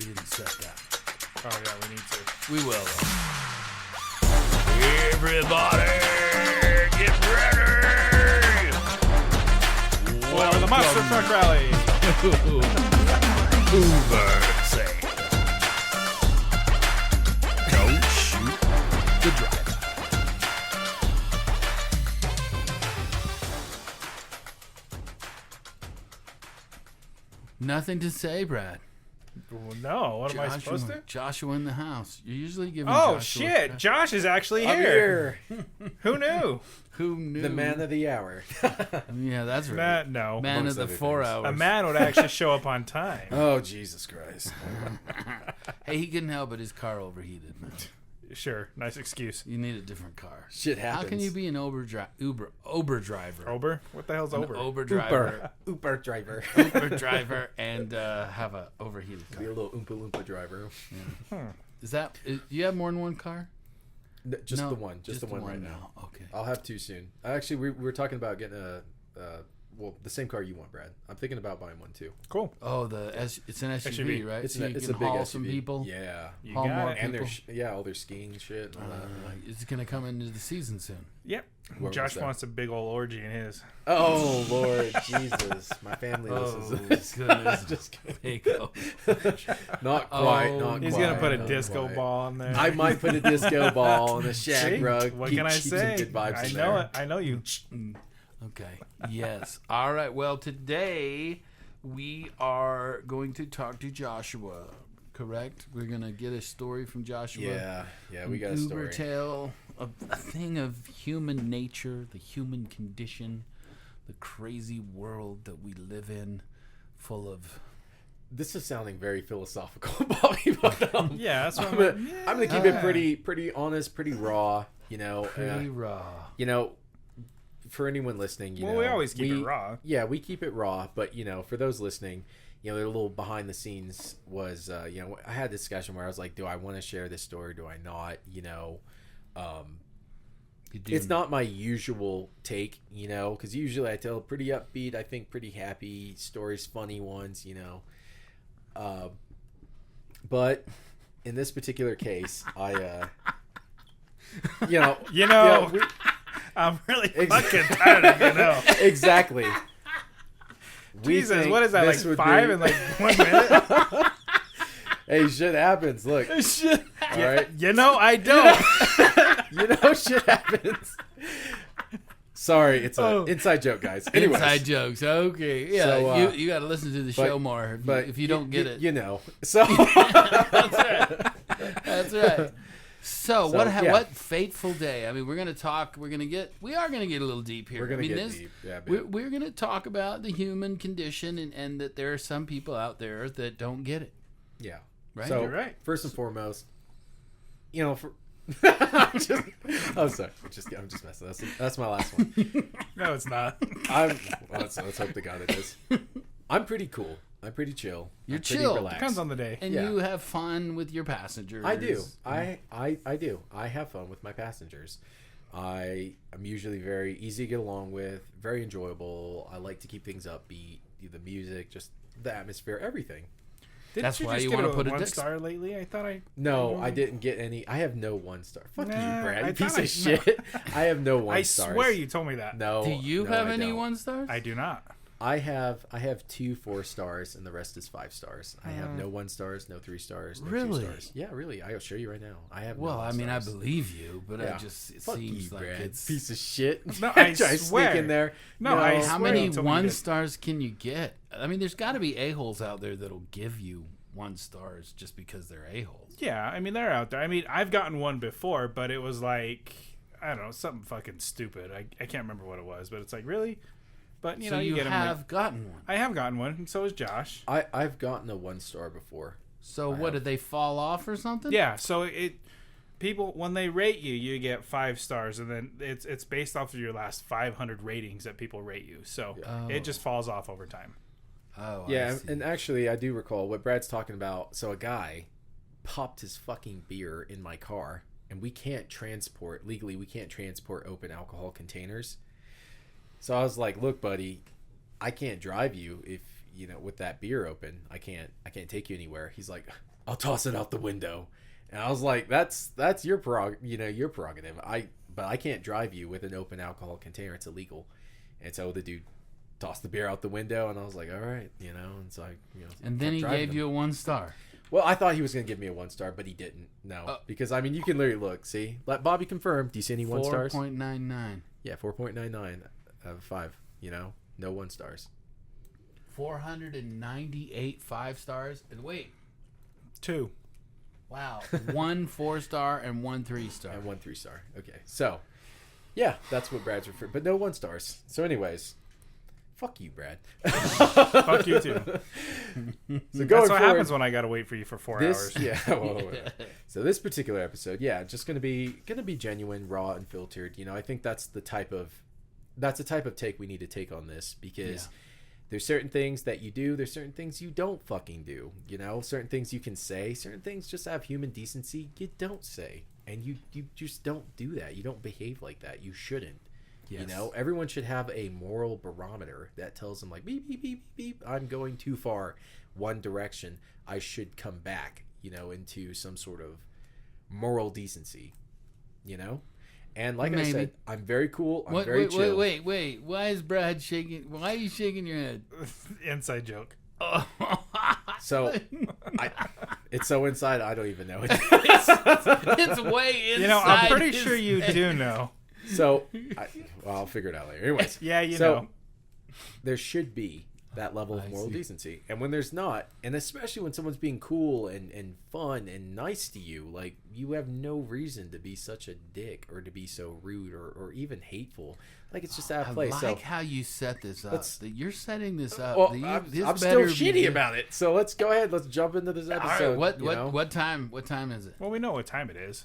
We didn't set that. Oh, yeah, we need to. We will, though. Everybody, get ready! For the Monster Truck Rally! Hoover say, don't shoot the driver. Nothing to say, Brad. Well, no, what am I supposed to? Joshua in the house. You're usually giving Oh, Joshua... shit. Josh is actually I'm here. here. Who knew? Who knew? The man of the hour. Yeah, that's right. No. Man of the 4 hours. A man would actually show up on time. Oh, Jesus Christ. Hey, he couldn't help it. His car overheated, man. Sure. Nice excuse. You need a different car. Shit happens. How can you be an Uber driver? Ober? What the hell's An Ober? Uber driver. Uber driver. Uber driver and have a overheated Be car. a little Oompa Loompa driver. Is do you have more than one car? No, just No, the one. Just the one right now. Okay. I'll have two soon. Actually, we were talking about getting the same car you want, Brad. I'm thinking about buying one too. Cool. Oh, it's an SUV, right? It's so you it's can a big haul SUV. some people. Yeah. You Haul got more it. And people. all their skiing shit and all that. It's going to come into the season soon. Yep. Where Josh was that? wants a big old orgy in his. Oh, Lord Jesus. My family listens to this. Goodness. Just kidding. Pico. Not quite. Oh, Not He's quite, going to put a not disco quite. ball on there. I might put a disco ball on a shag See? rug. What Keep can I some say? good vibes I in know there. it. I know you. Okay. Yes. All right. Well, today we are going to talk to Joshua. Correct? We're going to get a story from Joshua. Yeah, we got a Uber story. tale, a thing of human nature, the human condition, the crazy world that we live in, full of. This is sounding very philosophical, Bobby, but Yeah, that's what I'm gonna keep it pretty honest, pretty raw. Pretty raw. For anyone listening, Well, we always keep it raw. Yeah, we keep it raw, but for those listening, a little behind the scenes was, I had a discussion where I was like, do I want to share this story? Do I not? It's not my usual take, because usually I tell pretty upbeat, I think pretty happy stories, funny ones, but in this particular case, I, I'm really fucking tired of exactly. Jesus, what is that, like 5 in like 1 minute? Hey, shit happens. Look. Shit. All right. I don't. Shit happens. Sorry, it's an inside joke, guys. Anyways, Inside jokes. Okay. Yeah, So, you got to listen to the show more. If you don't get it. So. That's right. That's right. So what fateful day? I mean, we are gonna get a little deep here. We're gonna get deep. Yeah, we're gonna talk about the human condition and that there are some people out there that don't get it. Yeah. Right. So, You're right. First and foremost, I'm sorry. I'm just messing. That's my last one. No, it's not. Let's hope to God it is. I'm pretty cool. I'm pretty chill. You're I'm pretty chill. relaxed. Depends on the day. And you have fun with your passengers. I do. I do. I have fun with my passengers. I'm usually very easy to get along with, very enjoyable. I like to keep things upbeat. The music, just the atmosphere, everything. That's you why just you give wanna it a put a 1 disc- star lately? I thought I... No, I didn't get any. I have no 1 star. Fuck you, Brad. I You piece thought of shit. I have no 1 I stars. swear you told me that. No. Do you no, have I any don't. 1 stars? I do not. I have 2 4 stars, and the rest is 5 stars. I have no 1 stars, no 3 stars, no Really? 2 stars. Yeah, really. I'll show you right now. I have. Well, no I mean, I stars. believe you, but Yeah. it Fuck seems you, like Brad. it's Piece of shit. No, I Try to swear. sneak in there. No, I How swear many you told me 1 this. stars can you get? I mean, there's got to be a-holes out there that'll give you 1 stars just because they're a-holes. Yeah, I mean, they're out there. I mean, I've gotten one before, but it was like, I don't know, something fucking stupid. I can't remember what it was, but it's like, really? But, So you get them. have gotten one. I have gotten one, and so has Josh. I've gotten a 1 star before. So what, did they fall off or something? Yeah, so people, when they rate you, you get 5 stars, and then it's based off of your last 500 ratings that people rate you. So it just falls off over time. Oh, Yeah, I see. and actually, I do recall what Brad's talking about. So a guy popped his fucking beer in my car, and we can't transport open alcohol containers. So I was like, "Look, buddy, I can't drive you if with that beer open. I can't take you anywhere." He's like, I'll toss it out the window. And I was like, that's your prerogative. But I can't drive you with an open alcohol container. It's illegal. And so the dude tossed the beer out the window, and I was like, all right, and so I, and then he gave you a 1 star. Well, I thought he was going to give me a 1 star, but he didn't. No, because I mean, you can literally look. See, let Bobby confirm. Do you see any 1 stars? 4.99. Yeah, 4.99 out of 5. No 1 stars. 498 5 stars. And wait, 2. Wow, 1 4 star and 1 3 star. And 1 3 star. Okay, so yeah, that's what Brad's referred. But no 1 stars. So, anyways. Fuck you, Brad. Fuck you too. So that's what happens when I gotta wait for you for 4 hours. Yeah. Well, so this particular episode, just gonna be genuine, raw, and filtered. I think that's the type of take we need to take on this, because there's certain things that you do, there's certain things you don't fucking do. Certain things you can say, certain things just have human decency you don't say, and you just don't do that. You don't behave like that. You shouldn't. Yes. Everyone should have a moral barometer that tells them, like, beep, beep, beep, beep, I'm going too far one direction. I should come back, into some sort of moral decency, And like I said, I'm very cool. I'm very chill. Wait. Why is Brad shaking? Why are you shaking your head? Inside joke. So, it's so inside, I don't even know. It's way inside. I'm pretty sure you do know. So, I'll figure it out later. Anyways. Yeah, you know. There should be that level of moral decency. And when there's not, and especially when someone's being cool and fun and nice to you, like, you have no reason to be such a dick or to be so rude or even hateful. Like, it's just out of place. I like how you set this up. You're setting this up. Well, I'm still shitty about it. So let's go ahead. Let's jump into this episode. All right, what time is it? Well, we know what time it is.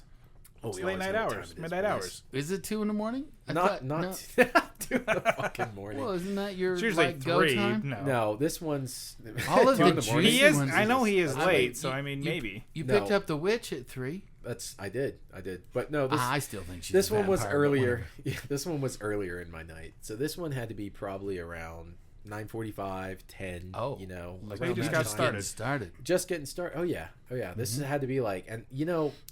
It's late night hours. Midnight hours. Is it 2 in the morning? Not 2 in the fucking morning. Well, isn't that your it's usually 3? time? No, this one's all of the juicy he is. ones. I know he is late, so I mean maybe you picked up the witch at 3. I did, but no. I still think she's. This a one was vampire, earlier. Yeah, this one was earlier in my night, so this one had to be probably around 9:45, 10. Oh, like you just got started. Just getting started. Oh yeah. This had to be like, and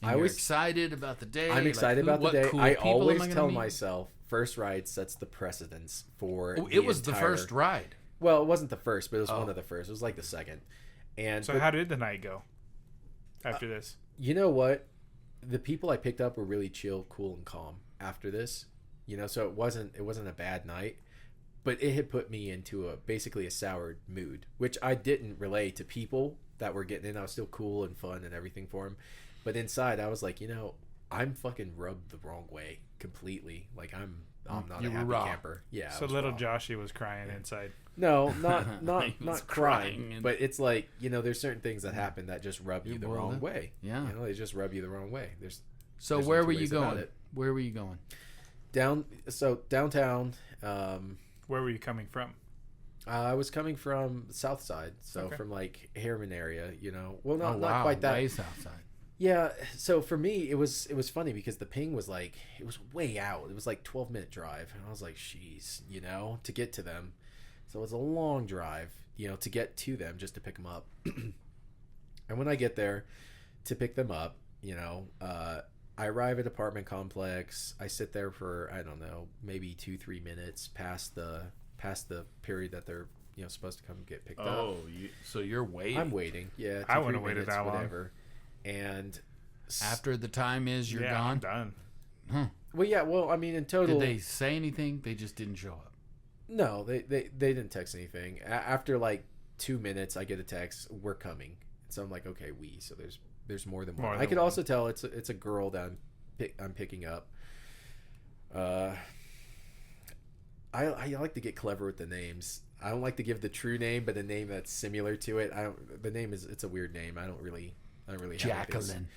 I was excited about the day. I'm excited about the day. Cool I always tell myself, first ride sets the precedence for. It was the first ride. Well, it wasn't the first, but it was one of the first. It was like the second. And so, how did the night go after this? You know what? The people I picked up were really chill, cool, and calm after this. So it wasn't a bad night. But it had put me into basically a soured mood, which I didn't relay to people that were getting in. I was still cool and fun and everything for them. But inside, I was like, I'm fucking rubbed the wrong way completely. Like, I'm not a happy camper. Yeah. So little Joshy was crying inside. No, not crying. But it's like, there's certain things that happen that just rub you the wrong way. Yeah. They just rub you the wrong way. So where were you going? Where were you going? Downtown. Where were you coming from? I was coming from the south side, so from like Harriman area, Well, not quite that. Way south side. Yeah, so for me, it was funny because the ping was like, it was way out. It was like 12-minute drive, and I was like, "Jeez," to get to them. So it was a long drive, to get to them just to pick them up. And when I get there to pick them up, I arrive at apartment complex. I sit there for, I don't know, maybe 2-3 minutes past the period that they're supposed to come get picked up. Oh, so you're waiting? I'm waiting. Yeah, I wouldn't have waited that long. And after the time is you're gone. I'm done. Huh. Well, yeah. Well, I mean, in total, did they say anything? They just didn't show up. No, they didn't text anything. After like 2 minutes, I get a text. We're coming. So I'm like, okay, so there's more than one. I could also tell it's a girl that I'm picking up. I like to get clever with the names. I don't like to give the true name, but a name that's similar to it. The name it's a weird name. I don't really Jacqueline.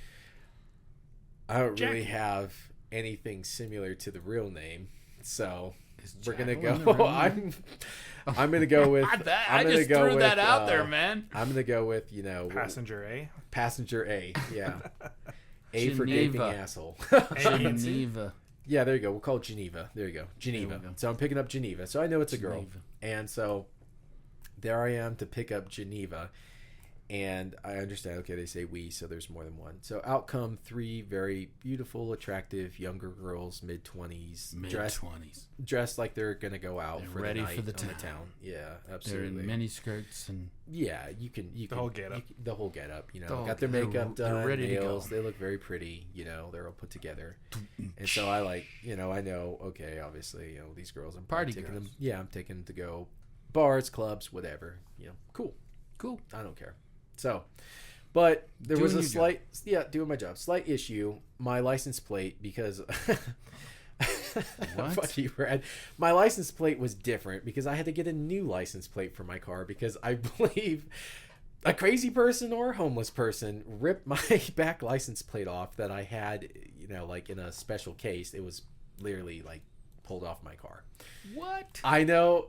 I don't really have anything similar to the real name, so we're gonna go. I'm gonna go with. I just threw that out there, man. I'm gonna go with Passenger A. Passenger A, yeah. A for gaping asshole. Geneva. Yeah, there you go. We'll call it Geneva. There you go. Geneva. So I'm picking up Geneva. So I know it's a girl. And so there I am to pick up Geneva. And I understand, okay, they say we, so there's more than one. So out come 3 very beautiful, attractive, younger girls, mid-20s. Dressed like they're going to go out for ready the night for the on the town. Yeah, absolutely. They're in mini skirts and... Yeah, you can the whole get-up. The whole get-up, got their makeup done, ready nails. To go. They look very pretty, they're all put together. And so I I know, okay, obviously, these girls, I'm party taking girls. them. Yeah, I'm taking them to go bars, clubs, whatever. Cool. I don't care. So, but there was a slight, doing my job, slight issue. My license plate, because what? Fuck you, Brad. My license plate was different because I had to get a new license plate for my car because I believe a crazy person or a homeless person ripped my back license plate off that I had, like in a special case. It was literally like pulled off my car. What? I know.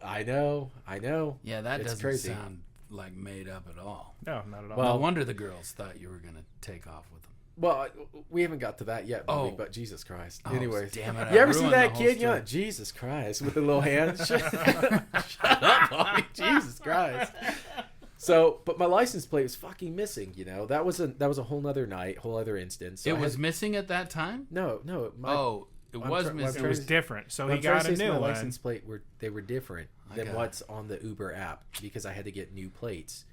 Yeah, that it's doesn't crazy. sound like made up at all. No, not at all. Well, no wonder the girls thought you were going to take off with them. Well, we haven't got to that yet, Bobby, but Jesus Christ. Oh, anyways, damn it, you ever see that kid? Jesus Christ, with the little hands. Shut up, Bobby. Jesus Christ. So, but my license plate was fucking missing. That was a whole other night, whole other instance. So it was missing at that time. No. It was missing. It was different. So he got a new my one. license plate were different than what's on the Uber app because I had to get new plates.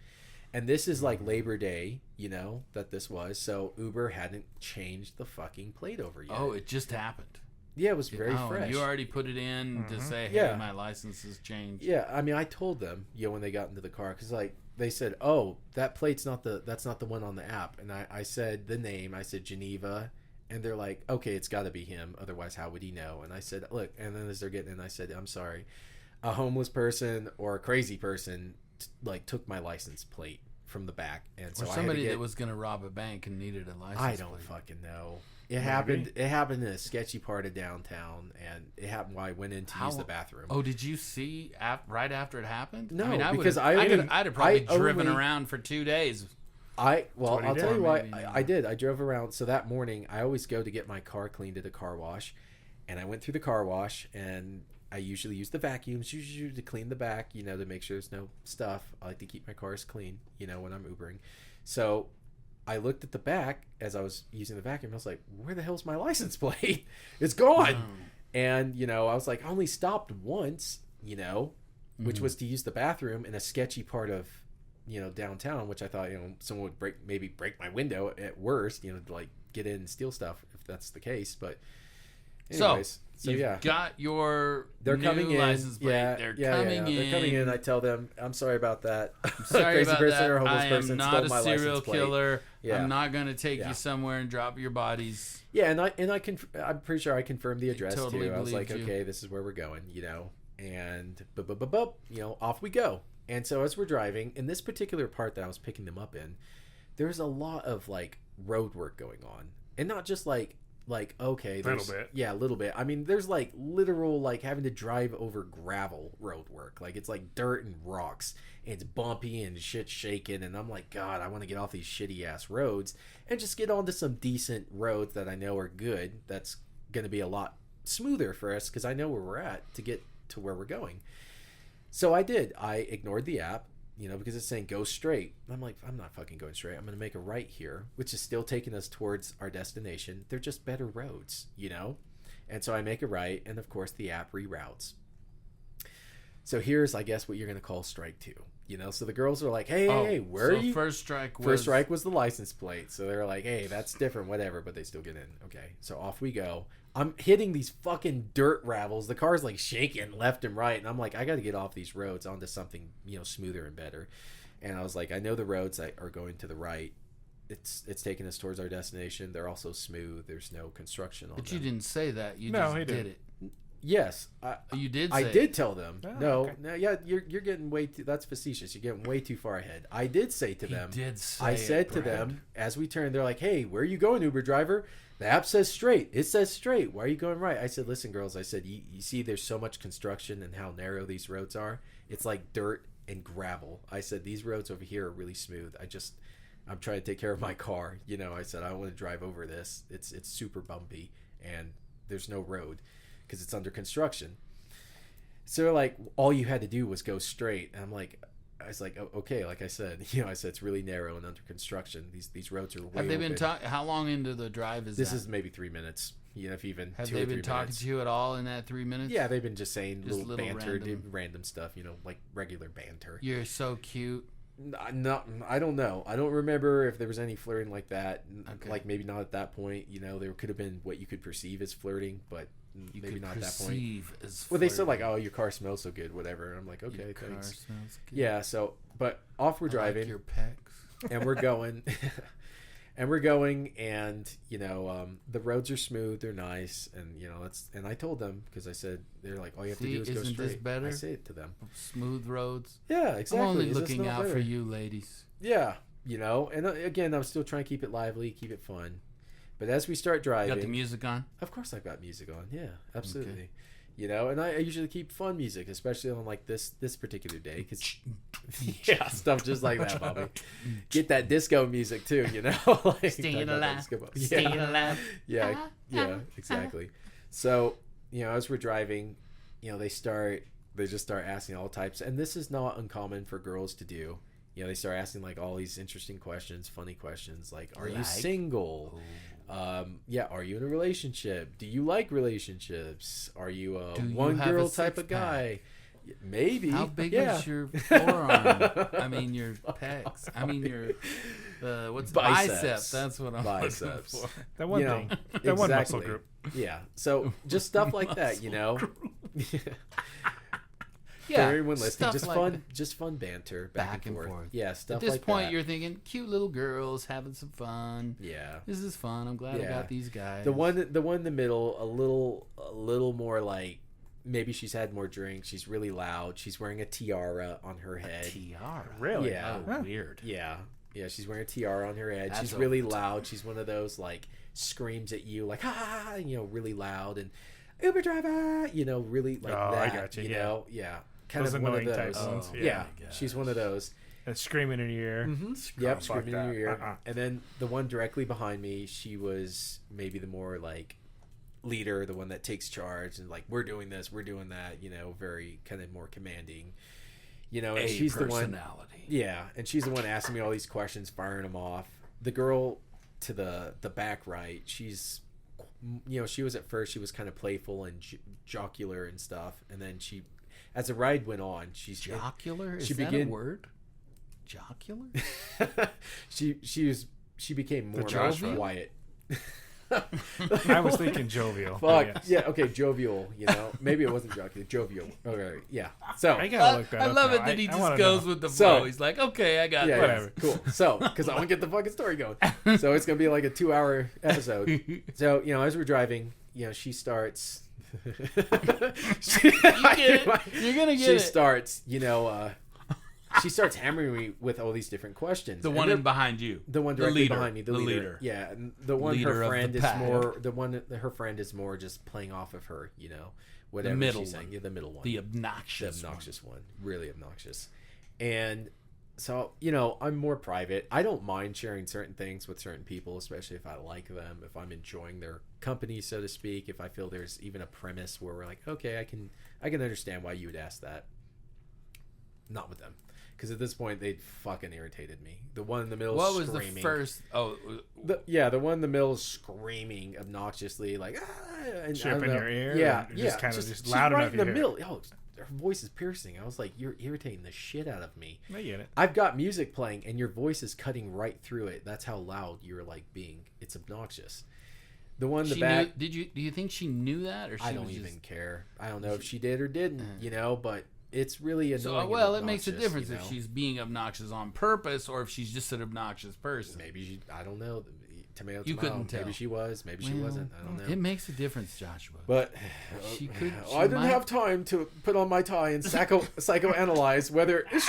And this is like Labor Day, that this was. So Uber hadn't changed the fucking plate over yet. Oh, it just happened. Yeah, it was very fresh. You already put it in to say, hey, my license has changed. Yeah, I mean, I told them, when they got into the car, because they said, oh, that plate's that's not the one on the app. And I said the name. I said Geneva. And they're like, okay, it's got to be him. Otherwise, how would he know? And I said, look. And then as they're getting in, I said, I'm sorry. A homeless person or a crazy person took my license plate from the back, and so or somebody that was going to rob a bank and needed a license I don't plate. fucking know. It happened in a sketchy part of downtown, and it happened while I went in to use the bathroom. Oh, did you see right after it happened? No, I mean, because I'd have probably driven around for 2 days. I'll tell you why. I did. I drove around. So that morning, I always go to get my car cleaned at a car wash, and I went through the car wash, and I usually use the vacuums to clean the back, to make sure there's no stuff. I like to keep my cars clean, when I'm Ubering. So I looked at the back as I was using the vacuum. I was like, where the hell's my license plate? It's gone. And, I was like, I only stopped once, which was to use the bathroom in a sketchy part of, downtown, which I thought, someone would break my window at worst, to get in and steal stuff if that's the case. But anyways, so you've got your they're new coming in. license plate. They're coming in. They're coming in. I tell them, I'm sorry about that. I'm sorry Crazy about person that. or homeless I person am not stole a my serial license plate. killer. Yeah. I'm not going to take you somewhere and drop your bodies. Yeah, I'm pretty sure I confirmed the address totally too. I was like, you. okay, this is where we're going, and off we go. And so as we're driving, in this particular part that I was picking them up in, there's a lot of road work going on, and not just okay, a little bit. Yeah, a little bit. I mean, there's literal having to drive over gravel road work. It's dirt and rocks, and it's bumpy and shit's shaking. And I'm like, God, I want to get off these shitty ass roads and just get onto some decent roads that I know are good. That's going to be a lot smoother for us because I know where we're at to get to where we're going. So I did. I ignored the app, because it's saying go straight. I'm like, I'm not fucking going straight. I'm going to make a right here, which is still taking us towards our destination. They're just better roads, And so I make a right, and of course the app reroutes. So here's, I guess, what you're going to call strike two. So the girls are like, hey, where are you? First strike was the license plate. So they're like, hey, that's different, whatever, but they still get in. Okay, so off we go. I'm hitting these fucking dirt ravels. The car's shaking left and right, and I'm like, I got to get off these roads onto something, smoother and better. And I was like, I know the roads that are going to the right. It's taking us towards our destination. They're also smooth. There's no construction on them. But you didn't say that. You No, just he did it. Yes, you did. I did tell them. Oh, no, okay. no, yeah, you're getting way too. That's facetious. You're getting way too far ahead. I did say to them. I said to them as we turned. They're like, "Hey, where are you going, Uber driver? The app says straight. It says straight. Why are you going right?" I said, "Listen, girls. I said, you see, there's so much construction and how narrow these roads are. It's like dirt and gravel. I said these roads over here are really smooth. I'm trying to take care of my car. I said I don't want to drive over this. It's super bumpy and there's no road because it's under construction." So they're like, all you had to do was go straight. And I'm like, I was like, oh, okay, like I said, I said it's really narrow and under construction. These roads are way Have they been open. talking? How long into the drive is This that? is maybe 3 minutes. If even Have 2 or they 3 been talking minutes. to you at all in that 3 minutes? Yeah, they've been just saying Just little little banter, random- random stuff, like regular banter. You're so cute. No, I don't know. I don't remember if there was any flirting like that. Okay. Like maybe not at that point. There could have been what you could perceive as flirting, but You maybe could not at that point. perceive as Well, they said flirting. like, "Oh, your car smells so good," whatever. And I'm like, "Okay, Your car thanks." smells good. Yeah. So, but off we're I driving, like your pecs. and we're going, and the roads are smooth, they're nice, and and I told them because I said they're like, all you have to do is go Isn't straight. this better? I say it to them. Smooth roads. Yeah, exactly. I'm only Is this looking not out better? for you, ladies. Yeah, and again, I'm still trying to keep it lively, keep it fun. But as we start driving, Got the music on? of course I've got music on. Yeah, absolutely. And I usually keep fun music, especially on like this particular day, because yeah, stuff just like that, Bobby. Get that disco music too, like Staying alive. Yeah. Staying alive. Yeah, exactly. So, as we're driving, they just start asking all types, and this is not uncommon for girls to do. They start asking like all these interesting questions, funny questions, like, are you single? Are you in a relationship? Do you like relationships? Are you a one girl type of guy? Maybe. How big yeah. is your forearm? I mean, your pecs. I mean, your what's Biceps. bicep? That's what I'm Biceps. looking for. That one thing. That one muscle exactly. group. Yeah. So just stuff like that, Yeah, For everyone listening, stuff just like fun, that. just fun banter back and forth. Yeah, stuff At this like point, that. you're thinking, cute little girls having some fun. Yeah. This is fun. I'm glad I got these guys. The one in the middle, a little more like maybe she's had more drinks. She's really loud. She's wearing a tiara on her head. Tiara. Really? Yeah. Oh, weird. Yeah. She's wearing a tiara on her head. That's She's really loud. She's one of those like screams at you like really loud, and Uber driver, really like that. I got you. Yeah. Kind Those of one of annoying those. type ones. Yeah. my gosh. She's one of those. And screaming in your ear. Yep, fuck screaming in that. your ear. Uh-uh. And then the one directly behind me, she was maybe the more like leader, the one that takes charge and like, we're doing this, we're doing that, very kind of more commanding, and she's the one. Yeah, and she's the one asking me all these questions, firing them off. The girl to the back right, she's, she was at first, she was kind of playful and jocular and stuff, and then as the ride went on, she's Jocular? Is she that began- a word? Jocular? she became more Jovial? quiet. I was thinking jovial. Fuck. Yes. Yeah, okay, jovial, maybe it wasn't jocular, jovial. Okay, yeah. So I gotta look that I up love now. it that he I just wanna goes know. with the So- flow. He's like, okay, I got yeah, it. Whatever. cool. So, because I want to get the fucking story going. So it's gonna be like a 2-hour episode. So as we're driving, she starts. You're gonna get She it. starts, she starts hammering me with all these different questions. The And one they're- in behind you. The one directly leader. behind me, the The leader. leader. Yeah, and the one Leader her of friend the is pack. more her friend is more just playing off of her, whatever The middle she's saying. one. Yeah, the middle one. The obnoxious. The obnoxious one. Really obnoxious. And so, I'm more private. I don't mind sharing certain things with certain people, especially if I like them, if I'm enjoying their company, so to speak, if I feel there's even a premise where we're like, okay, I can understand why you would ask that. Not with them. Because at this point, they'd fucking irritated me. The one in the middle What was screaming. the first? Oh, The one in the middle screaming obnoxiously, like, and Chirp in your ear. Yeah, and yeah. Just kind of just she's loud right enough in you the hear. middle. Oh, her voice is piercing. I was like, you're irritating the shit out of me. I get it. I've got music playing, and your voice is cutting right through it. That's how loud you're like being. It's obnoxious. The one in the she back. knew, do you think she knew that, or she I don't was even just, care. I don't know if she did or didn't. But it's really annoying. So, and well, it makes a obnoxious, difference if she's being obnoxious on purpose or if she's just an obnoxious person. Maybe I don't know. Tomato. You couldn't tell. Maybe she was. Maybe she wasn't. I don't know. It makes a difference, Joshua. But She could. I didn't have time to put on my tie and psychoanalyze whether is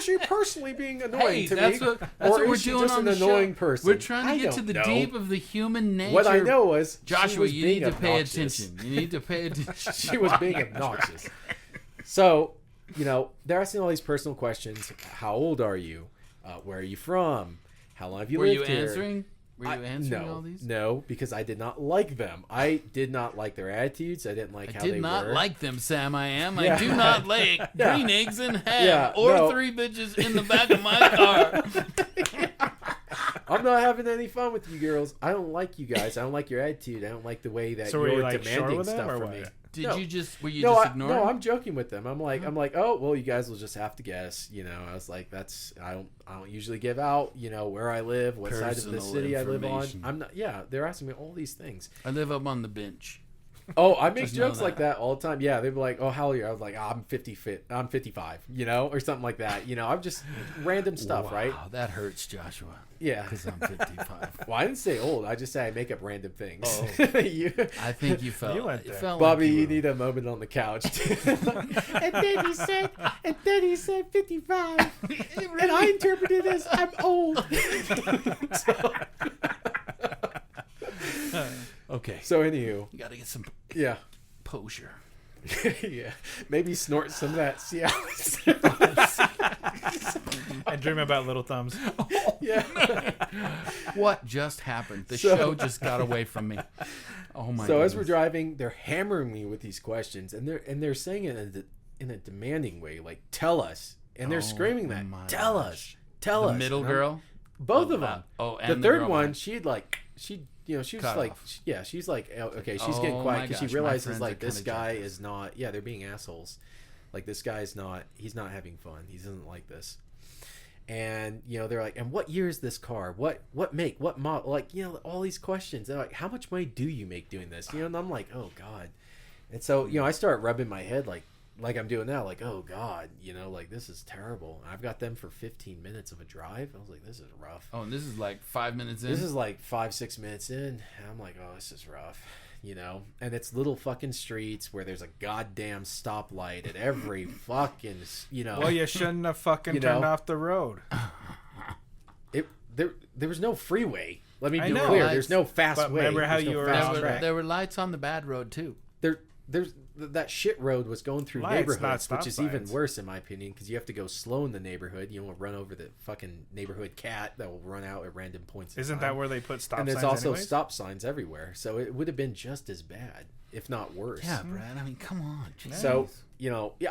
she personally being annoying to that's me, what or we're is she doing just on an the annoying show. person? We're trying to I get to don't the know. deep of the human nature. What I know is she Joshua, was you need being to pay obnoxious. attention. You need to pay attention. She was being obnoxious. So, they're asking all these personal questions. How old are you? Where are you from? How long have you Were lived you here? answering? Were you answering all these? No, because I did not like them. I did not like their attitudes. I didn't like how they were. I did not like them, Sam. I Yeah. do not like green eggs and ham or 3 bitches in the back of my car. I'm not having any fun with you girls. I don't like you guys. I don't like your attitude. I don't like the way that you're like, demanding with stuff them, from what? me. Were you just ignoring? No, I'm joking with them. I'm like, oh, well, you guys will just have to guess. I was like, I don't usually give out, where I live, what side of the city I live on. I'm not. Yeah, they're asking me all these things. I live up on the bench. Oh, I make jokes like that all the time. Yeah, they'd be like, "Oh, how old are you?" I was like, I'm 55, or something like that. I'm just random stuff, right? Wow, that hurts, Joshua. Yeah, because I'm 55. Well, I didn't say old. I just say I make up random things. Oh. I think you felt. It felt Bobby, like you need a moment on the couch. And then he said 55, and I interpreted it as I'm old. Okay. So anywho, You got to get some posure. Yeah. Maybe snort some of that Cialis. And dream about little thumbs. Yeah. What just happened? The show just got away from me. Oh my! So as we're driving, they're hammering me with these questions, and they're saying it in a demanding way, like "Tell us," and they're screaming that "Tell us, tell us." The middle girl, both of them. Oh, and the third girl one, she was like, she's like, okay, she's getting quiet because she realizes like this guy is not. Yeah, they're being assholes. Like this guy's not. He's not having fun. He doesn't like this. And they're like, and what year is this car? What make? What model? Like all these questions. They're like, how much money do you make doing this? And I'm like, oh god. And so I start rubbing my head like I'm doing now, like, oh god, like this is terrible. I've got them for 15 minutes of a drive. I was like, this is rough. Oh, and this is like 5 minutes in. This is like 5-6 minutes in. And I'm like, oh, this is rough. And it's little fucking streets where there's a goddamn stoplight at every fucking, Well, you shouldn't have fucking turned off the road. There was no freeway. Let me be know. clear. There's no fast way. Remember how There's you were fast on track. There were lights on the bad road too. There's that shit road was going through Lights, neighborhoods, not which is stop even signs. worse in my opinion because you have to go slow in the neighborhood. You don't want to run over the fucking neighborhood cat that will run out at random points. Isn't that where they put stop and signs? there's also anyways? stop signs everywhere, so it would have been just as bad, if not worse. Yeah, Brad. I mean, come on. Jeez. So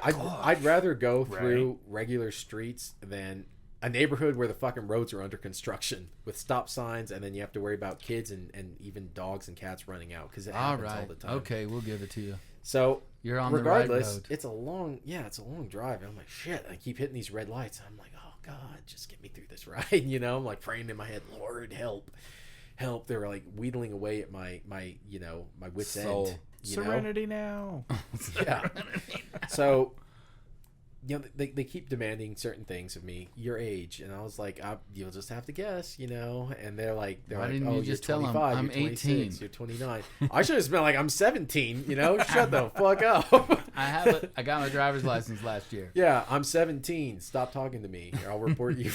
I'd rather go through regular streets than a neighborhood where the fucking roads are under construction with stop signs, and then you have to worry about kids and even dogs and cats running out because it happens all the time. Okay, we'll give it to you. So you're on regardless, the right road. it's a long drive. And I'm like, shit. I keep hitting these red lights. I'm like, oh god, just get me through this ride. I'm like praying in my head, Lord, help. They were like wheedling away at my wit's Soul. end. Serenity now. Yeah. So, they keep demanding certain things of me, your age, and I was like, you'll just have to guess, and they're like, Why didn't you just tell them I'm you're 18? You're 29. I should have been like, I'm 17, shut the fuck up. I got my driver's license last year. Yeah, I'm 17. Stop talking to me, or I'll report you.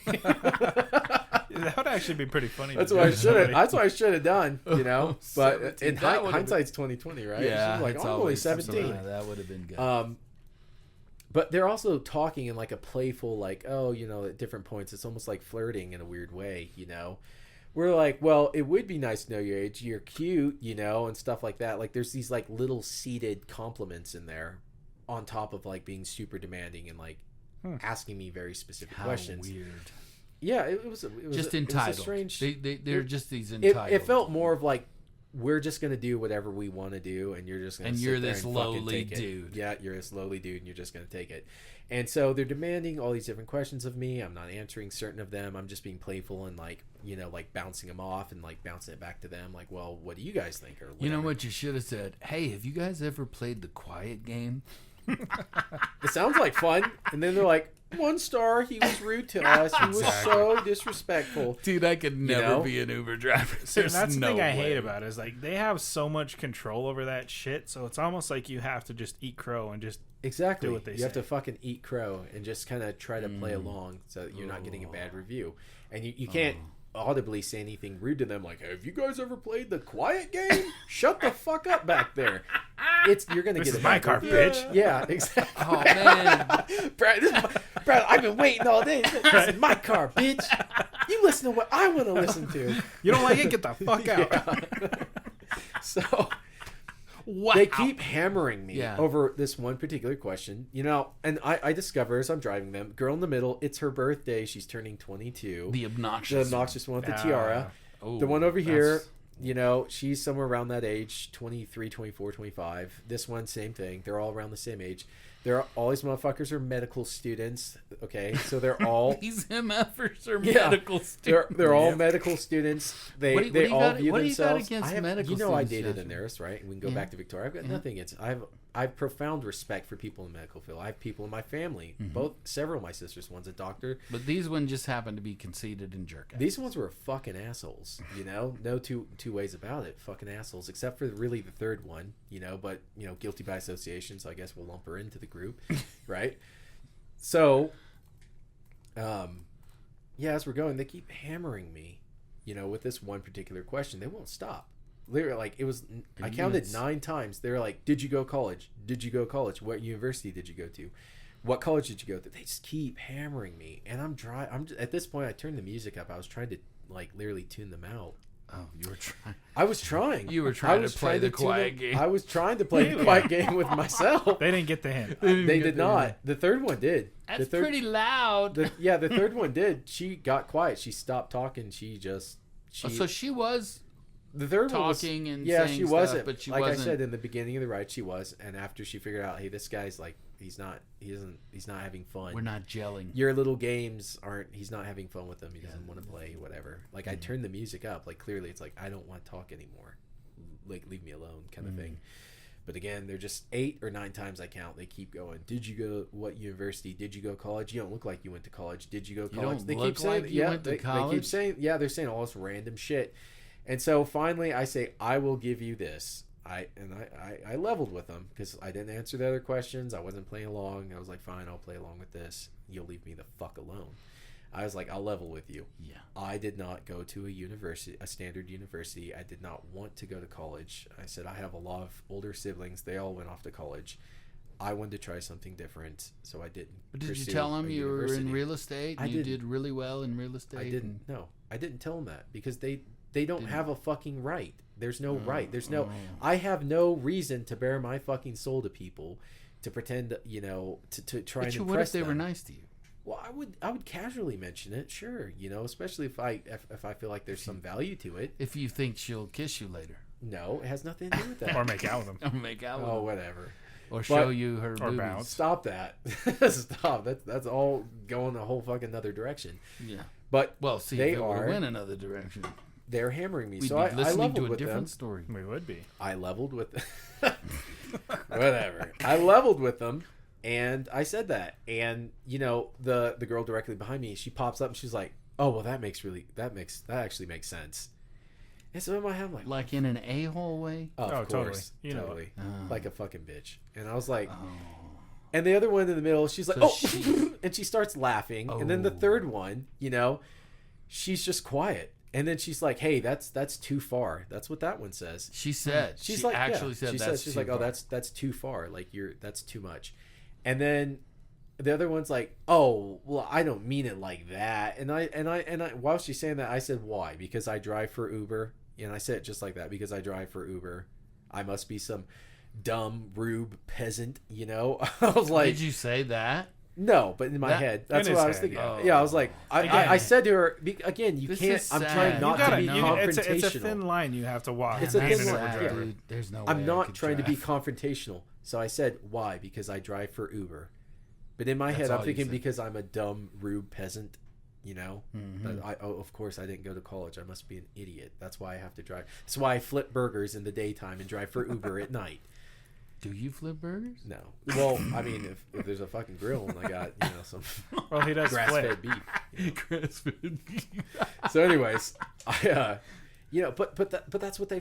That would actually be pretty funny. That's what I should have. That's what I should have done, But 17, in hindsight's 2020, right? Yeah, like, it's I'm only always 17. Yeah, that would have been good. But they're also talking in like a playful, like, at different points. It's almost like flirting in a weird way, We're like, well, it would be nice to know your age. You're cute, and stuff like that. Like, there's these like little seeded compliments in there, on top of like being super demanding and like asking me very specific questions. Weird. Yeah, it was just it entitled. was a strange. They're just these entitled. It felt more of like, we're just gonna do whatever we want to do, and you're just gonna. And sit you're there this and fucking lowly take it. dude. Yeah, you're this lowly dude, and you're just gonna take it. And so they're demanding all these different questions of me. I'm not answering certain of them. I'm just being playful and like like bouncing them off and like bouncing it back to them. Like, well, what do you guys think? Or whatever. You know what you should have said? Hey, have you guys ever played the quiet game? It sounds like fun. And then they're like, 1 star, he was rude to us. He was so disrespectful. Dude, I could never be an Uber driver. See, that's the thing I hate about it is like they have so much control over that shit. So it's almost like you have to just eat crow and just exactly do what they you say. have to fucking eat crow and just kind of try to play along so that you're not getting a bad review. And you can't audibly say anything rude to them like, have you guys ever played the quiet game? Shut the fuck up back there. You're gonna This get is a my bad car, review. bitch. Yeah, exactly. Oh man, Brad, I've been waiting all day. This is my car, bitch. You listen to what I want to listen to. You don't like it? Get the fuck out. Yeah. So Wow. they keep hammering me Yeah. over this one particular question, you know, and I discover as I'm driving them, girl in the middle, it's her birthday. She's turning 22. The obnoxious. one with the tiara. Oh, The one over here, that's- you know, she's somewhere around that age, 23, 24, 25. This one, same thing. They're all around the same age. All these motherfuckers are medical students. Okay, so they're all These MFers are Yeah. medical students. they're all medical students. They What do you- they what do you all got- view what do you got themselves. against I have, medical you know, I students, dated a Joshua? nurse, right? And we can go Yeah. back to Victoria. I've got Yeah. nothing against. I have profound respect for people in the medical field. I have people in my family. Several of my sisters. One's a doctor. But these ones just happen to be conceited and jerk assed. These ones were fucking assholes, you know. No two ways about it. Fucking assholes, except for really the third one, you know. But you know, guilty by association. So I guess we'll lump her into the group, right? So, yeah, as we're going, they keep hammering me, you know, with this one particular question. They won't stop. Literally, like it was. I counted 9 times. They're like, "Did you go college? Did you go college? What university did you go to? What college did you go to?" They just keep hammering me, and I'm dry. At this point, I turned the music up. I was trying to like literally tune them out. Oh, you were trying. I was trying. You were trying I was to play trying the tune quiet them- game. I was trying to play the quiet game with myself. They didn't get the hint. They did not. The third one did. That's the third, pretty loud. the third one did. She got quiet. She stopped talking. She just. Oh, so she was the third one was, talking and yeah, saying she stuff, wasn't. but she like wasn't. I said in the beginning of the ride, she was. And after she figured out, hey, this guy's like, he's not having fun. We're not gelling. Your little games aren't. He's not having fun with them. He doesn't want to play. Whatever. Like I turned the music up. Like clearly, it's like I don't want to talk anymore. Like leave me alone, kind of thing. But again, they're just 8 or 9 times I count. They keep going. Did you go? What university? Did you go college? You don't look like you went to college. Did you go college? don't They look keep saying, like you yeah. went to They college? keep saying, yeah. They're saying all this random shit. And so finally, I say, I will give you this. I leveled with them because I didn't answer the other questions. I wasn't playing along. I was like, fine, I'll play along with this. You'll leave me the fuck alone. I was like, I'll level with you. Yeah. I did not go to a university, a standard university. I did not want to go to college. I said, I have a lot of older siblings. They all went off to college. I wanted to try something different, so I didn't. But did you pursue tell them a you were in university. real estate? I And you didn't. did really well in real estate? I didn't. No, I didn't tell them that because they don't have a fucking right. There's no right. There's no. I have no reason to bare my fucking soul to people, to pretend, you know, to try But and what impress if they them. were nice to you? Well, I would casually mention it, sure, you know, especially if I feel like there's some value to it. If you think she'll kiss you later. No, it has nothing to do with that. Or make out with them. Or make out with Oh, her. whatever. Or show But- you her Or boobies. bounce. Stop that. Stop. That's all going a whole fucking other direction. Yeah. But Well, see, They if it would are- went another direction, they're hammering me. we'd So be I listening leveled to a with different them. story. We would be. I leveled with whatever. I leveled with them, and I said that. And you know, the girl directly behind me, she pops up and she's like, "Oh, well, that actually makes sense." And so in my head, I'm like, Like in an a-hole way? "Oh, Oh, of totally. course, You know totally, Oh. like a fucking bitch." And I was like, Oh. and the other one in the middle, she's like, So "Oh," she- and she starts laughing. And then the Oh. third one, you know, she's just quiet. And then she's like, "Hey, that's too far." That's what that one says. She said. She's she like, actually yeah. said She that's says, she's too like, "Oh, far. that's too far. Like that's too much." And then the other one's like, "Oh, well, I don't mean it like that." And I while she's saying that, I said, "Why?" Because I drive for Uber. And I said it just like that, because I drive for Uber. I must be some dumb rube peasant, you know. I was like, Did you say that? no, but in my That- head, that's in what his I was head, thinking. yeah. Yeah, I was like, I said to her, again, you This can't. is I'm sad. trying You not gotta, to be confrontational. it's a thin line you have to walk. It's a being thin an line, Uber yeah. driver. Dude, there's no way I'm I not could trying to be drive. confrontational. So I said, why? Because I drive for Uber. But in my That's head, I'm all you thinking said. because I'm a dumb, rude peasant, you know? Mhm. That of course, I didn't go to college. I must be an idiot. That's why I have to drive. That's why I flip burgers in the daytime and drive for Uber at night. Do you flip burgers? No. Well, I mean, if there's a fucking grill and I got, you know, some Well, he does grass-fed flip. beef. Grass-fed. So anyways, I you know, but that's what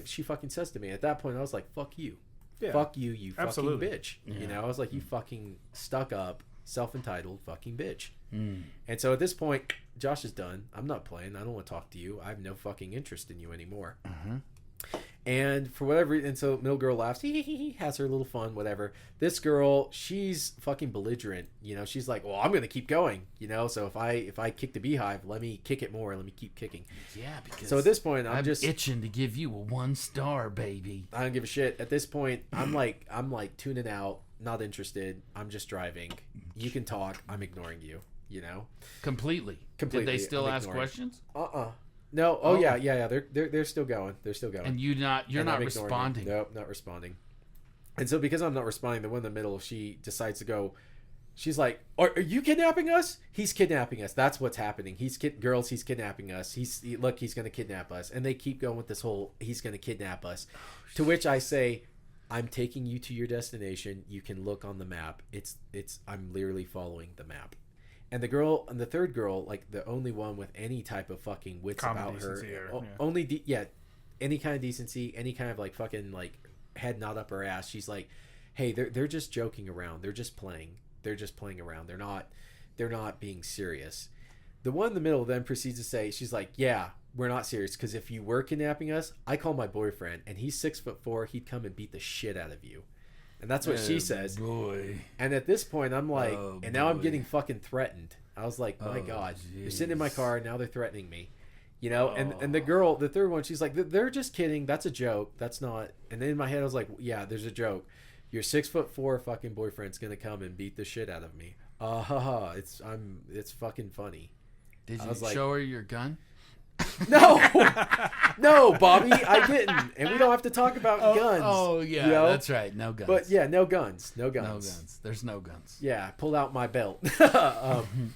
she fucking says to me. At that point, I was like, "Fuck you, Yeah. fuck you, you Absolutely. fucking bitch." Yeah. You know, I was like, "You fucking stuck up, self-entitled fucking bitch." Mm. And so at this point, Josh is done. I'm not playing. I don't want to talk to you. I have no fucking interest in you anymore. Uh-huh. And for whatever reason, so middle girl laughs, he has her little fun, whatever. This girl, she's fucking belligerent, you know. She's like, well, I'm gonna keep going, you know. So if I kick the beehive, let me kick it more. Let me keep kicking. Yeah, because so at this point, I'm just itching to give you a 1 star, baby. I don't give a shit. At this point, I'm like tuning out, not interested. I'm just driving. You can talk. I'm ignoring you. You know, completely. Did they still ask questions? No. Oh yeah. They're still going. They're still going. And you're not responding. Nope, not responding. And so because I'm not responding, the one in the middle, she decides to go. She's like, "Are you kidnapping us? He's kidnapping us. That's what's happening. He's kidnapping us. He's going to kidnap us." And they keep going with this whole he's going to kidnap us. To which I say, "I'm taking you to your destination. You can look on the map. I'm literally following the map." And the third girl, like the only one with any type of fucking wits Common about her, yeah. Any kind of decency, any kind of like fucking like head nod up her ass. She's like, "Hey, they're just joking around. They're just playing. They're just playing around. They're not being serious." The one in the middle then proceeds to say, she's like, "Yeah, we're not serious because if you were kidnapping us, I call my boyfriend and he's 6'4". He'd come and beat the shit out of you." And that's what she says. Boy. And at this point, I'm like, now I'm getting fucking threatened. I was like, my God, they're sitting in my car. Now they're threatening me, you know? And the girl, the third one, she's like, they're just kidding. That's a joke. That's not. And then in my head, I was like, yeah, there's a joke. Your 6'4" fucking boyfriend's going to come and beat the shit out of me. It's fucking funny. Did you show her your gun? No, Bobby, I didn't, and we don't have to talk about guns. Oh yeah, you know? That's right. No guns. But yeah, no guns. There's no guns. Yeah, pull out my belt.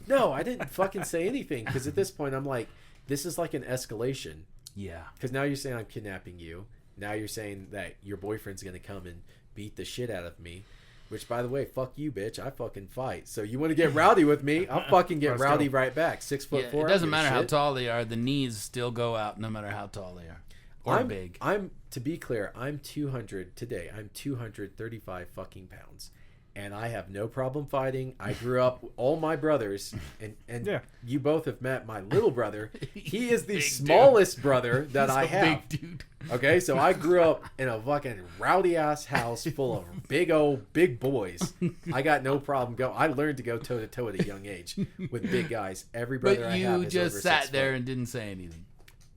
No, I didn't fucking say anything because at this point I'm like, this is like an escalation. Yeah. Because now you're saying I'm kidnapping you. Now you're saying that your boyfriend's gonna come and beat the shit out of me. Which, by the way, fuck you, bitch. I fucking fight. So you want to get rowdy with me? I'll fucking get rowdy right back. 6'4". It doesn't matter how tall they are. The knees still go out no matter how tall they are. Or big. To be clear, I'm 200 today. I'm 235 fucking pounds. And I have no problem fighting. I grew up, all my brothers, and yeah. You both have met my little brother. He is the smallest brother that I have. Big dude. Okay, so I grew up in a fucking rowdy ass house full of big boys. I got no problem I learned to go toe to toe at a young age with big guys. Every brother I have is you over just sat 6 there foot. and didn't say anything.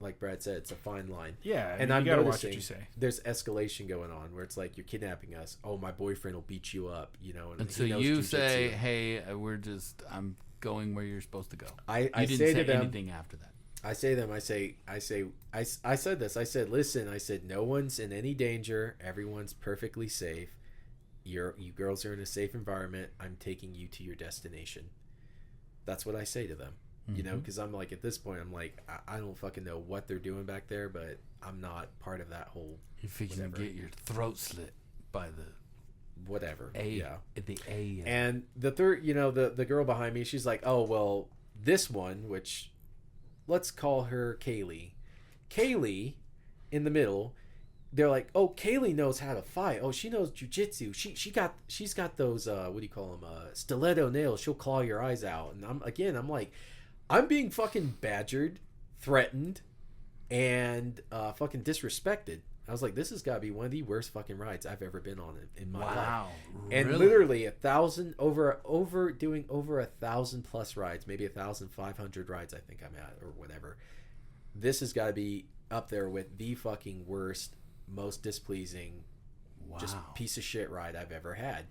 Like Brad said, it's a fine line. Yeah, and I'm gotta noticing watch what you say. There's escalation going on where it's like you're kidnapping us. Oh, my boyfriend will beat you up, you know. And so you say, "Hey, I'm going where you're supposed to go." I didn't say say to them, anything after that. I say to them, I said this. I said, listen, I said, no one's in any danger. Everyone's perfectly safe. You girls are in a safe environment. I'm taking you to your destination. That's what I say to them. You know, because I'm like, at this point, I'm like, I don't fucking know what they're doing back there, but I'm not part of that whole. You're fixing to get your throat slit by the whatever. The A. And the third, you know, the girl behind me, she's like, oh well, this one, which let's call her Kaylee. Kaylee, in the middle, they're like, oh, Kaylee knows how to fight. Oh, she knows jujitsu. She's got those what do you call them? Stiletto nails. She'll claw your eyes out. And I'm like. I'm being fucking badgered, threatened, and fucking disrespected. I was like, this has got to be one of the worst fucking rides I've ever been on in my life. Wow. And really? literally 1,000 doing over 1,000 plus rides, maybe 1,500 rides I think I'm at or whatever. This has got to be up there with the fucking worst, most displeasing, just piece of shit ride I've ever had.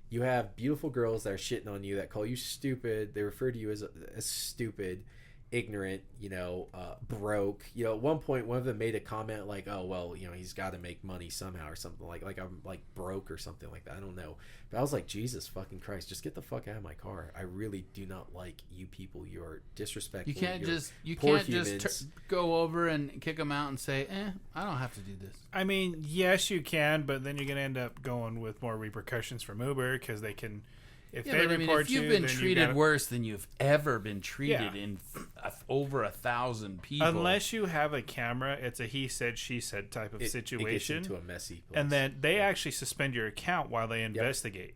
You have beautiful girls that are shitting on you, that call you stupid. They refer to you as stupid, ignorant, you know, broke. You know, at one point, one of them made a comment like, oh, well, you know, he's got to make money somehow or something like I'm like broke or something like that. I don't know. But I was like, Jesus fucking Christ, just get the fuck out of my car. I really do not like you people. You're disrespectful. You can't just go over and kick them out and say, I don't have to do this. I mean, yes, you can, but then you're going to end up going with more repercussions from Uber because they can... If you've been treated worse than you've ever been treated in over 1,000 people, unless you have a camera, it's a he said she said type of situation. It gets into a messy place. And then they actually suspend your account while they investigate.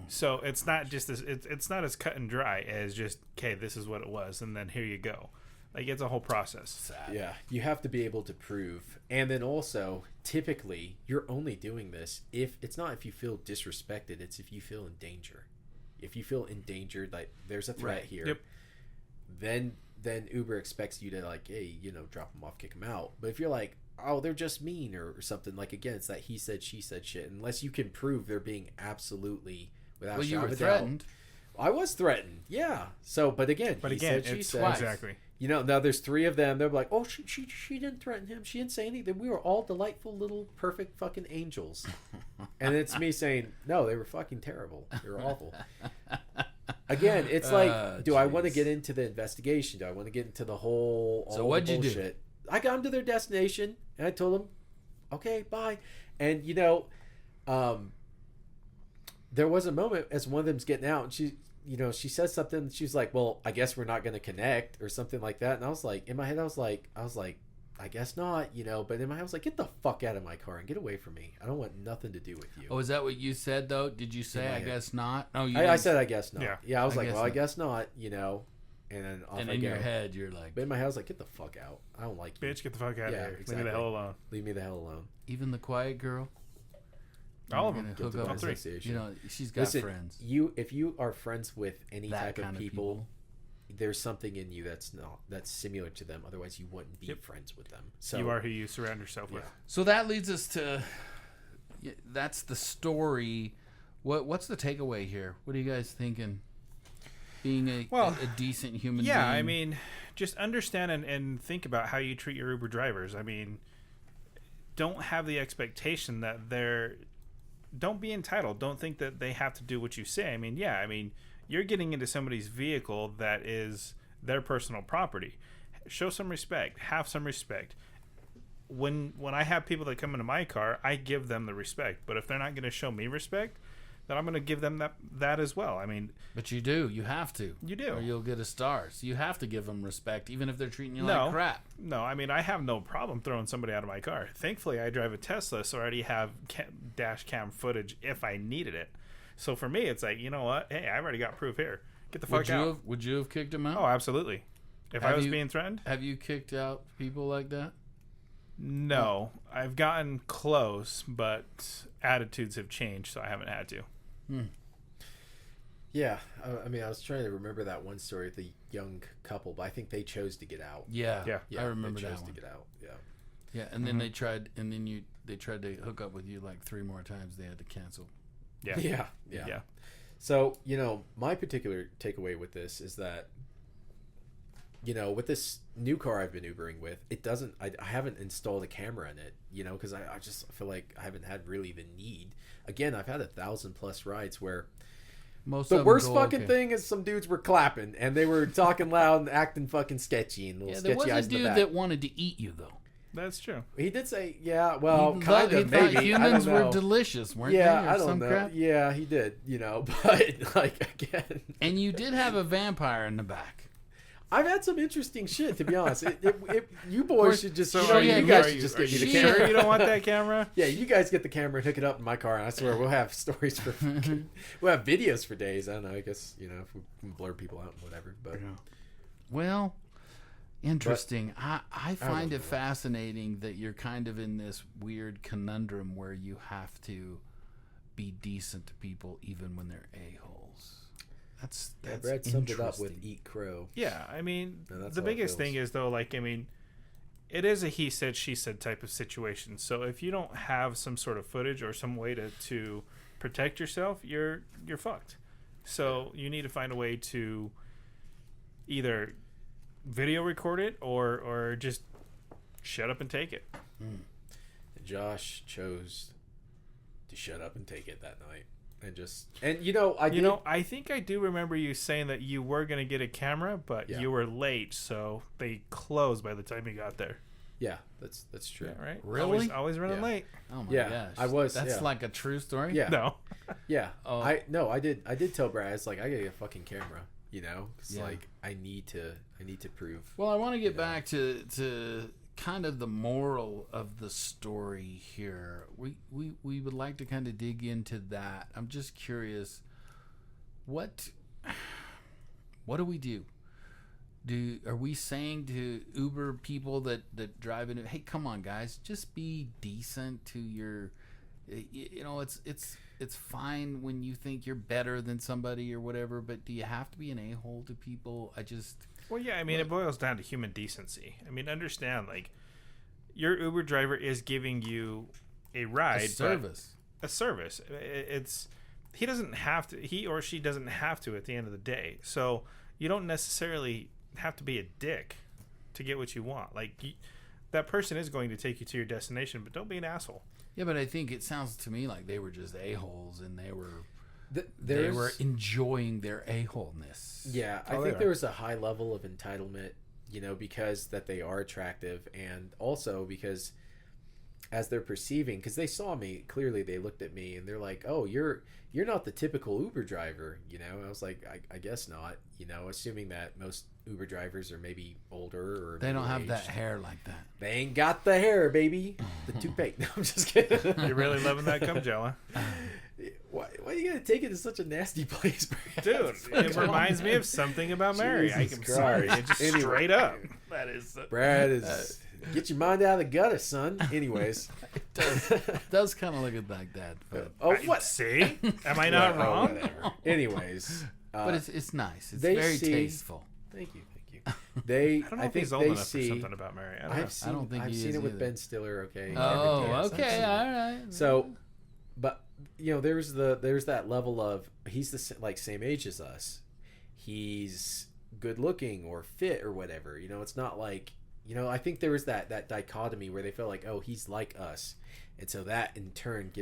So it's not just it's not as cut and dry as just, okay, this is what it was, and then here you go. Like, it's a whole process. Sad. Yeah, you have to be able to prove. And then also, typically, you're only doing this if it's not if you feel disrespected, it's if you feel in danger. If you feel endangered, like there's a threat Right. here, Yep. then Uber expects you to, like, hey, drop them off, kick them out. But if you're like, oh, they're just mean or something, like, again, it's that he said, she said shit. Unless you can prove they're being absolutely without Well, you shadow were of a doubt. threatened. I was threatened, yeah. So, but again, he said, she it's said. exactly. Now there's 3 of them. They're like, oh, she didn't threaten him. She didn't say anything. We were all delightful little perfect fucking angels. And it's me saying, no, they were fucking terrible. They were awful. Again, it's like, do I want to get into the investigation? Do I want to get into the whole So what'd you do? bullshit? I got them to their destination, and I told them, okay, bye. And there was a moment as one of them's getting out, and she says something. She's like, well, I guess we're not going to connect or something like that. And I was like, in my head, I was like, I guess not, but in my head, I was like, get the fuck out of my car and get away from me. I don't want nothing to do with you. Oh, is that what you said, though? Did you say, I guess not? No, I said, I guess not. Yeah. Yeah, I was like, guess well, I not. guess not, and then off And I in go. your head, you're like, But in my head, I was like, get the fuck out. I don't like you. Bitch, get the fuck out of Yeah, here. Leave me exactly. the hell alone. Leave me the hell alone. even the quiet girl? All of You're them. gonna hook Guilty up by with- three. association. she's got Listen, friends. if you are friends with any That type kind of people, there's something in you that's similar to them. Otherwise, you wouldn't be friends with them. So You are who you surround yourself with. So that leads us to, that's the story. What's the takeaway here? What are you guys thinking? Being a decent human being. Yeah, I mean, just understand and think about how you treat your Uber drivers. I mean, don't have the expectation that don't be entitled. Don't think that they have to do what you say. I mean, you're getting into somebody's vehicle that is their personal property. Show some respect. Have some respect. When I have people that come into my car, I give them the respect. But if they're not going to show me respect, then I'm going to give them that as well. I mean, But you do. You have to. You do. Or you'll get a star. So you have to give them respect, even if they're treating you like crap. No, I mean, I have no problem throwing somebody out of my car. Thankfully, I drive a Tesla, so I already have dash cam footage if I needed it. So for me, it's like, you know what? Hey, I've already got proof here. Get the fuck out. Would you have kicked him out? Oh, absolutely. If I was being threatened? Have you kicked out people like that? No. I've gotten close, but attitudes have changed, so I haven't had to. Yeah, I mean, I was trying to remember that one story of the young couple, but I think they chose to get out. Yeah. Yeah, I remember they that chose one. to get out. Yeah. Yeah, and then they tried to hook up with you like 3 more times. They had to cancel. Yeah. Yeah. So, my particular takeaway with this is that, with this new car I've been Ubering with, I haven't installed a camera in it, because I just feel like I haven't had really the need. Again, I've had 1,000+ rides where the worst fucking thing is some dudes were clapping and they were talking loud and acting fucking sketchy and little there sketchy was eyes a in the dude back. that wanted to eat you, though. That's true. He did say, yeah, well, He kind thought of, maybe. humans I don't know. were delicious, weren't Yeah, they? Or I don't some know. crap? Yeah, he did, but like, again. And you did have a vampire in the back. I've had some interesting shit, to be honest. You boys should just, So you guys should just get me the Sure camera. you don't want that camera? Yeah, you guys get the camera and hook it up in my car, and I swear we'll have stories for, we'll have videos for days. I don't know. I guess if we can blur people out and whatever. But Well, interesting. I I find don't it know. fascinating that you're kind of in this weird conundrum where you have to be decent to people even when they're a-holes. That's Brad summed it up with interesting. "eat crow." Yeah, I mean, And that's the how it biggest feels. thing is, though, like, I mean, it is a he said, she said type of situation. So if you don't have some sort of footage or some way to protect yourself, you're fucked. So you need to find a way to either video record it or just shut up and take it. Josh chose to shut up and take it that night, I think I do remember you saying that you were going to get a camera, but Yeah. you were late, so they closed by the time you got there. Yeah, that's true. Yeah, right? Really? Always running Yeah. late. Oh my Yeah, gosh. I was, That's yeah. like a true story? Yeah, No. yeah. Oh. I did tell Brad, I was like, I gotta get a fucking camera. It's Yeah. like I need to prove. Well, I want to get back to kind of the moral of the story here. We would like to kind of dig into that. I'm just curious, what do we do? Are we saying to Uber people that drive in, hey, come on, guys, just be decent to your, it's fine when you think you're better than somebody or whatever, but do you have to be an a-hole to people? Well, yeah, I mean, it boils down to human decency. I mean, understand, like, your Uber driver is giving you a ride, a service. He doesn't have to. He or she doesn't have to at the end of the day. So you don't necessarily have to be a dick to get what you want. Like, that person is going to take you to your destination, but don't be an asshole. Yeah, but I think it sounds to me like they were just a-holes and they were enjoying their a-holeness. Yeah, I think there was a high level of entitlement, because that they are attractive, and also because as they're perceiving, because they saw me, clearly they looked at me and they're like, oh, you're not the typical Uber driver, I was like, I guess not, assuming that most Uber drivers are maybe older or they don't have that hair like that. They ain't got the hair, baby. The toupee. No, I'm just kidding. You're really loving that cum gel, huh? Why you gotta take it to such a nasty place, Brad? Dude? It reminds me of something about Mary. I'm sorry, it just straight up. That is Brad is get your mind out of the gutter, son. Anyways, it does kind of look like that. But what? See? Am I not wrong? Whatever. Anyways, but it's nice. It's very tasteful. Thank you. I think he's old enough for something about Mary. I've seen it with Ben Stiller. Okay. Oh, okay, all right. So, but there's that level of he's the same age as us. He's good looking or fit or whatever. It's not like I think there was that dichotomy where they feel like, oh, he's like us, and so that in turn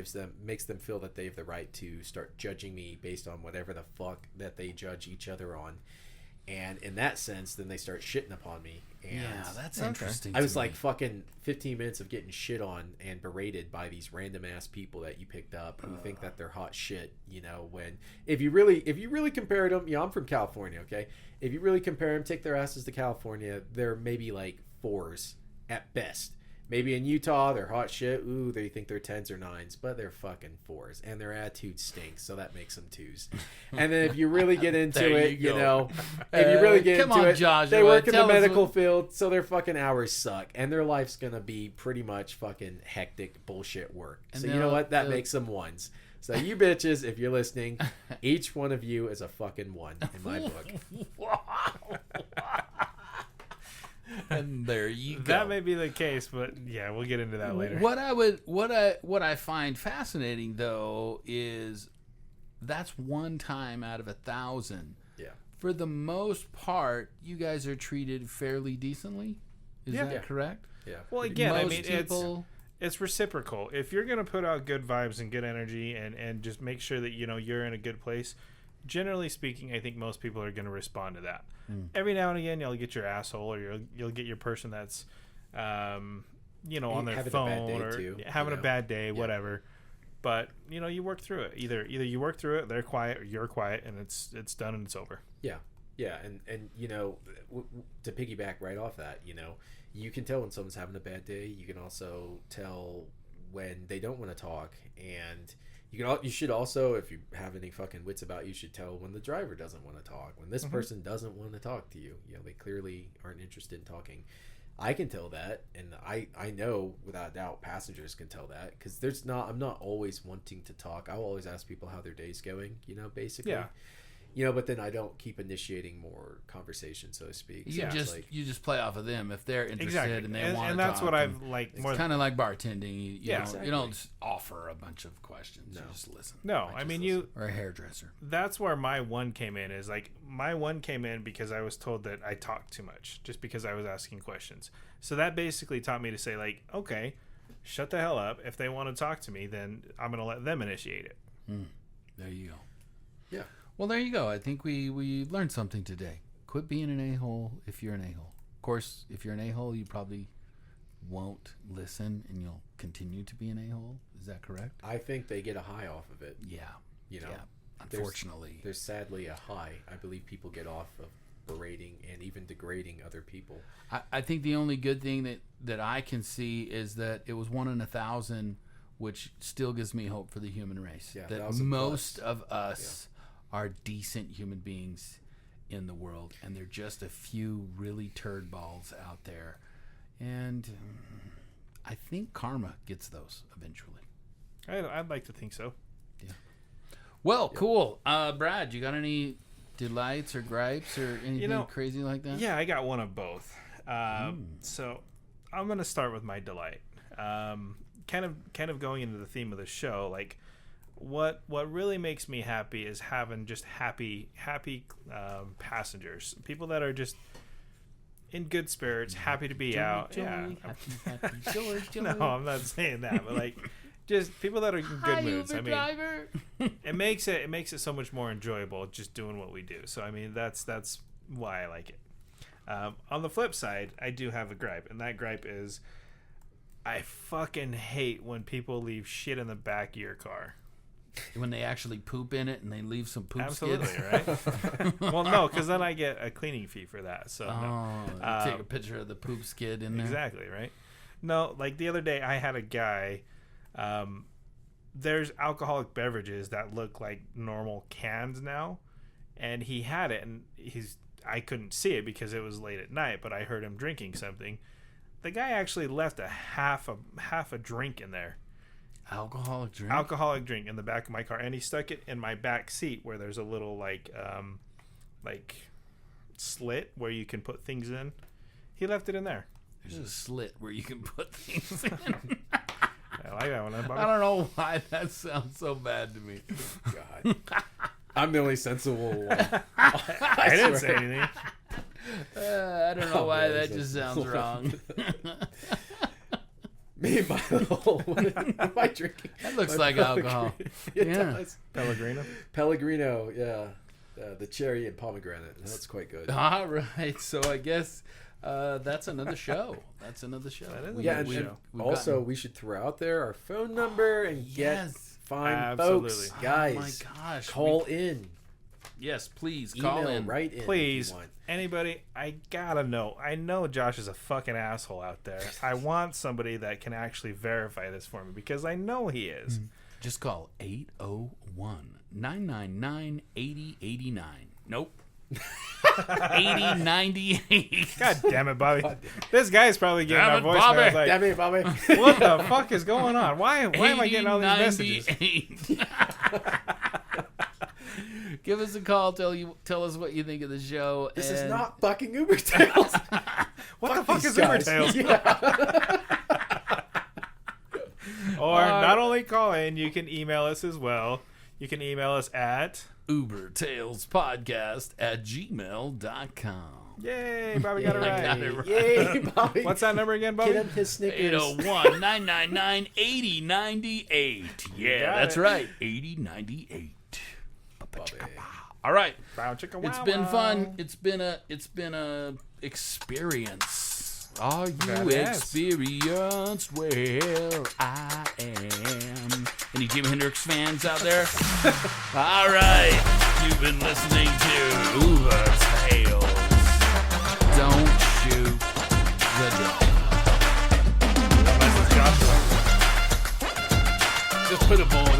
makes them feel that they have the right to start judging me based on whatever the fuck that they judge each other on. And in that sense, then they start shitting upon me. And yeah, that's interesting. I was like fucking 15 minutes of getting shit on and berated by these random ass people that you picked up who think that they're hot shit. When if you really compared them, I'm from California. Okay, if you really compare them, take their asses to California, they're maybe like 4s at best. Maybe in Utah, they're hot shit. Ooh, they think they're 10s or 9s, but they're fucking 4s, and their attitude stinks, so that makes them 2s. And then if you really get into it, if you really get into it, Joshua, they work in the medical field, so their fucking hours suck, and their life's gonna be pretty much fucking hectic bullshit work. So you know what? That makes them 1s. So you bitches, if you're listening, each one of you is a fucking 1 in my book. Wow. And there you go. That may be the case, but yeah, we'll get into that later. What I find fascinating though is that's one time out of 1,000. Yeah. For the most part, you guys are treated fairly decently. Is that correct? Yeah. Well, again, Most people... it's reciprocal. If you're gonna put out good vibes and good energy and just make sure that you're in a good place, generally speaking, I think most people are going to respond to that. Every now and again, you'll get your asshole, or you'll get your person that's, on their phone or having a bad day, whatever. But you work through it. Either you work through it, they're quiet, or you're quiet, and it's done and it's over. Yeah, and to piggyback right off that, you can tell when someone's having a bad day. You can also tell when they don't want to talk, and you should also, if you have any fucking wits about you, should tell when the driver doesn't want to talk. When this person doesn't want to talk to you, they clearly aren't interested in talking. I can tell that, and I know without a doubt passengers can tell that, because I'm not always wanting to talk. I'll always ask people how their day's going, basically. Yeah. But then I don't keep initiating more conversation, so to speak. You just play off of them if they're interested and they want to talk. And that's what I've liked more. It's kind of like bartending. You don't just offer a bunch of questions. No. You just listen. No, I mean or a hairdresser. That's where my 1 came in. Is like my 1 came in because I was told that I talked too much, just because I was asking questions. So that basically taught me to say, like, okay, shut the hell up. If they want to talk to me, then I'm going to let them initiate it. There you go. Yeah. Well, there you go. I think we learned something today. Quit being an a-hole if you're an a-hole. Of course, if you're an a-hole, you probably won't listen and you'll continue to be an a-hole. Is that correct? I think they get a high off of it. Yeah. Yeah. Unfortunately. There's sadly a high I believe people get off of berating and even degrading other people. I think the only good thing that I can see is that it was 1 in 1,000, which still gives me hope for the human race. Yeah, that most of us are decent human beings in the world, and they're just a few really turd balls out there. And I think karma gets those eventually. I'd like to think so. Yeah. Well, cool. Brad, you got any delights or gripes or anything crazy like that? Yeah, I got one of both. So I'm gonna start with my delight. Kind of going into the theme of the show, like what really makes me happy is having just happy passengers, people that are just in good spirits, happy to be out. Happy, joy. No, I'm not saying that, but like just people that are in good moods. Uber driver. it makes it so much more enjoyable just doing what we do. So I mean, that's why I like it. On the flip side, I do have a gripe, and that gripe is I fucking hate when people leave shit in the back of your car. When they actually poop in it and they leave some poop Absolutely, skids. right? Well, no, because then I get a cleaning fee for that. So Take a picture of the poop skid in there. Exactly, right? No, like the other day I had a guy, there's alcoholic beverages that look like normal cans now, and he had it, and I couldn't see it because it was late at night, but I heard him drinking something. The guy actually left a half a drink in there. Alcoholic drink In the back of my car, and he stuck it in my back seat where there's a little like slit where you can put things in. He left it in there. There's a slit where you can put things in. I like that one. I don't know why that sounds so bad to me. God. I'm the only sensible one. I didn't say anything. I don't know why that just sounds wrong. Me and my little, what am I drinking? That looks like alcohol. It Yeah. does. Pellegrino, yeah. The cherry and pomegranate. That's quite good. All right. So I guess that's another show. That is another show. We should throw out there our phone number and get fine folks. Absolutely. Guys, oh my gosh. call in. Yes, please call Email in. right in. Please, if you want. anybody, I gotta know. I know Josh is a fucking asshole out there. I want somebody that can actually verify this for me because I know he is. Just call 801-999-8089. Nope. 8098. God damn it, Bobby. This guy's probably getting Damn our it, voicemails Bobby. like, Damn it, Bobby. what the fuck is going on? Why am I getting all these messages? 8098. Give us a call. Tell us what you think of the show. This is not fucking Uber Tales. What the fuck these is Uber guys. Tales? Yeah. Or not only call in, you can email us as well. You can email us at ubertalespodcast@gmail.com. Yay, Bobby got it right. I got it right. Yay, Bobby. What's that number again, Bobby? Get him his Snickers. 801-999-8098. Yeah, got that's it. right. 8098. Bobby. All right. Brown chicken It's wow been wow. fun. It's been a experience. Are you Badass. experienced? Well, I am. Any Jimi Hendrix fans out there? All right. You've been listening to Uber Tales. Don't shoot the dog. Unless it's Joshua. Just put a ball